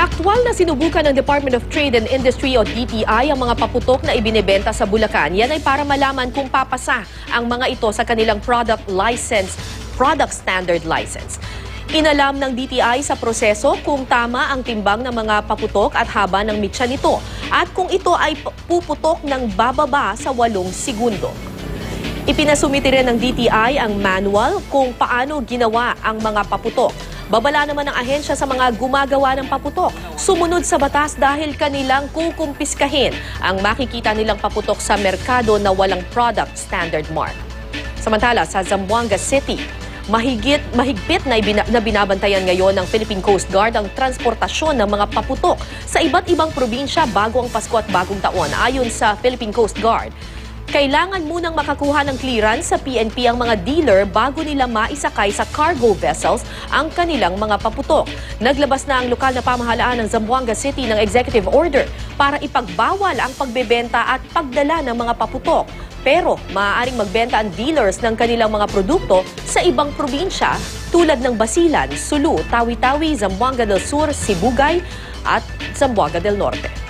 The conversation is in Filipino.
Aktwal na sinubukan ng Department of Trade and Industry o DTI ang mga paputok na ibinebenta sa Bulacan. Yan ay para malaman kung papasa ang mga ito sa kanilang product standard license. Inalam ng DTI sa proseso kung tama ang timbang ng mga paputok at haba ng mitsa nito at kung ito ay puputok ng bababa sa 8 segundo. Ipinasumiti rin ng DTI ang manual kung paano ginawa ang mga paputok. Babala naman ng ahensya sa mga gumagawa ng paputok. Sumunod sa batas dahil kanilang kukumpiskahin ang makikita nilang paputok sa merkado na walang product standard mark. Samantala, sa Zamboanga City, mahigpit na binabantayan ngayon ng Philippine Coast Guard ang transportasyon ng mga paputok sa iba't ibang probinsya bago ang Pasko at Bagong Taon. Ayon sa Philippine Coast Guard, kailangan munang makakuha ng clearance sa PNP ang mga dealer bago nila maisakay sa cargo vessels ang kanilang mga paputok. Naglabas na ang lokal na pamahalaan ng Zamboanga City ng executive order para ipagbawal ang pagbebenta at pagdala ng mga paputok. Pero maaaring magbenta ang dealers ng kanilang mga produkto sa ibang probinsya tulad ng Basilan, Sulu, Tawi-Tawi, Zamboanga del Sur, Sibugay at Zamboanga del Norte.